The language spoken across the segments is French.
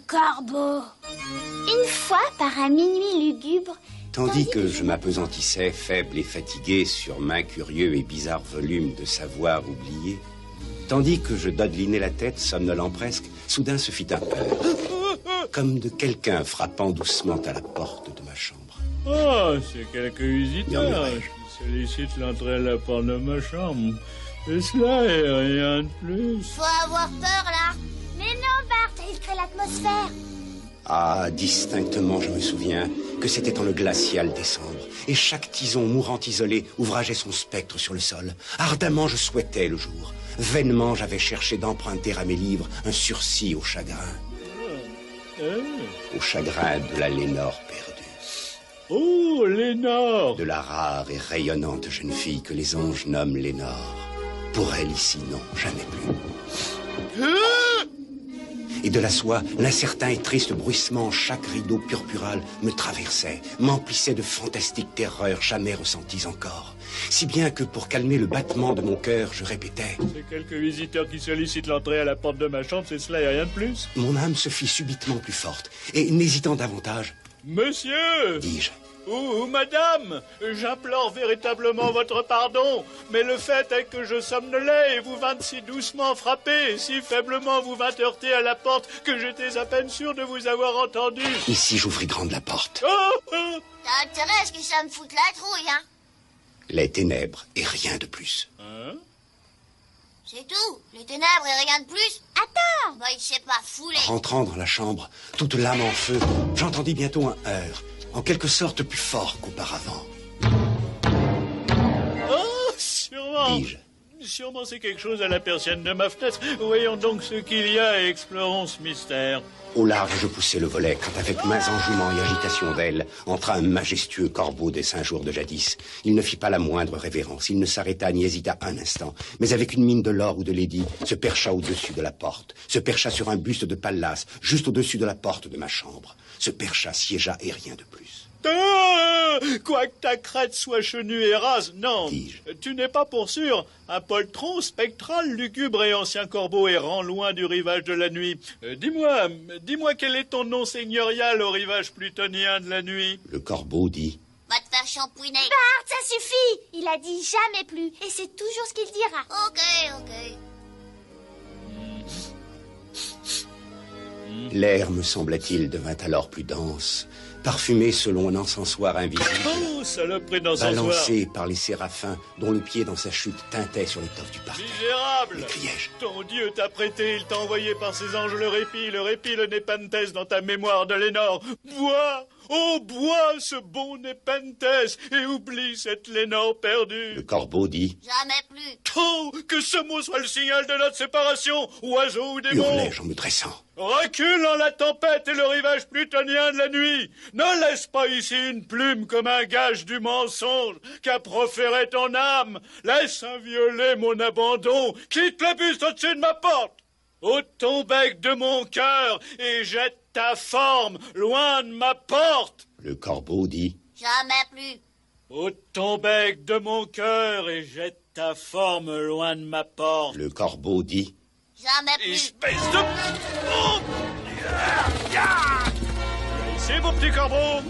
corbeau. Une fois, par un minuit lugubre... Tandis que je m'apesantissais, faible et fatigué, sur maint curieux et bizarre volume de savoir oublié, tandis que je dodelinais la tête, somnolent presque, soudain se fit un peur, comme de quelqu'un frappant doucement à la porte de ma chambre. Oh, c'est quelques visiteurs qui sollicitent l'entrée à la porte de ma chambre. Et cela est rien de plus. Faut avoir peur, là. Mais non, Bart, il crée l'atmosphère. Ah, distinctement, je me souviens que c'était en le glacial décembre, et chaque tison mourant isolé ouvrageait son spectre sur le sol. Ardemment, je souhaitais le jour. Vainement, j'avais cherché d'emprunter à mes livres un sursis au chagrin. Au chagrin de la Lénore perdue. Oh, Lénore! De la rare et rayonnante jeune fille que les anges nomment Lénore. Pour elle, ici, non, jamais plus. Et de la soie, l'incertain et triste bruissement, chaque rideau purpural me traversait, m'emplissait de fantastiques terreurs jamais ressenties encore. Si bien que pour calmer le battement de mon cœur, je répétais... C'est quelques visiteurs qui sollicitent l'entrée à la porte de ma chambre, c'est cela et rien de plus. Mon âme se fit subitement plus forte, et n'hésitant davantage... Monsieur! Dis-je. Ou madame, j'implore véritablement votre pardon, mais le fait est que je somnolais et vous vîntes si doucement frapper, et si faiblement vous vîntes heurter à la porte que j'étais à peine sûr de vous avoir entendu. Ici, j'ouvris grande la porte. T'as intérêt à ce que ça me foute la trouille, hein? Les ténèbres et rien de plus. C'est tout? Les ténèbres et rien de plus? Attends! Bah, il s'est pas foulé. Rentrant dans la chambre, toute l'âme en feu, j'entendis bientôt un heurt, en quelque sorte plus fort qu'auparavant. Oh, sûrement. Dis-je. Sûrement c'est quelque chose à la persienne de ma fenêtre. Voyons donc ce qu'il y a et explorons ce mystère. Au large, je poussai le volet, quand avec mains enjouement et agitation d'ailes, entra un majestueux corbeau des 5 jours de jadis. Il ne fit pas la moindre révérence, il ne s'arrêta ni hésita un instant, mais avec une mine de l'or ou de lady, se percha au-dessus de la porte, se percha sur un buste de Pallas, juste au-dessus de la porte de ma chambre, se percha, siégea et rien de plus. Quoique ta crête soit chenue et rase, non, Dis-je. tu n'es pas pour sûr un poltron spectral, lugubre et ancien corbeau errant loin du rivage de la nuit. Dis-moi quel est ton nom seigneurial au rivage plutonien de la nuit. Le corbeau dit... Va te faire shampouiner. Bart, ça suffit! Il a dit jamais plus, et c'est toujours ce qu'il dira. Ok. L'air, me semblait-il, devint alors plus dense, parfumé selon un encensoir invisible, Oh, saloperie d'encensoir. balancé par les séraphins dont le pied dans sa chute tintait sur l'étoffe du parterre. Misérable! M'écriai-je. Ton Dieu t'a prêté, il t'a envoyé par ses anges le répit, le Népenthes dans ta mémoire de Lénore. Bois! Oh, bois ce bon Népenthes et oublie cette Lénore perdue. Le corbeau dit... Jamais plus. Oh, que ce mot soit le signal de notre séparation, oiseau ou démon. Hurlai-je en me dressant. Recule dans la tempête et le rivage plutonien de la nuit. Ne laisse pas ici une plume comme un gage du mensonge qu'a proféré ton âme. Laisse invioler mon abandon. Quitte le buste au-dessus de ma porte. Ôte ton bec de mon cœur et jette ta forme loin de ma porte. Le corbeau dit... Jamais plus. Ôte ton bec de mon cœur et jette ta forme loin de ma porte. Le corbeau dit... Jamais plus. Espèce de... Oh! Ici, mon petit corbeau.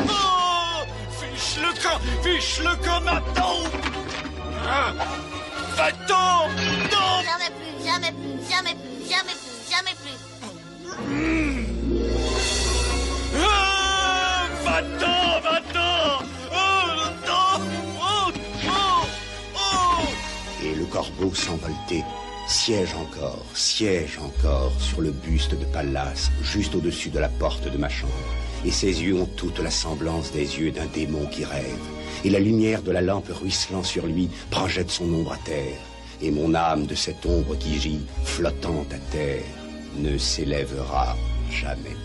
Oh! Fiche le camp maintenant. Va-t'en! Non! Jamais plus. Va-t'en! Oh, non! Et le corbeau s'envoltait, siège encore sur le buste de Pallas, juste au-dessus de la porte de ma chambre. Et ses yeux ont toute la semblance des yeux d'un démon qui rêve. Et la lumière de la lampe ruisselant sur lui projette son ombre à terre. Et mon âme de cette ombre qui gît, flottant à terre, ne s'élèvera jamais.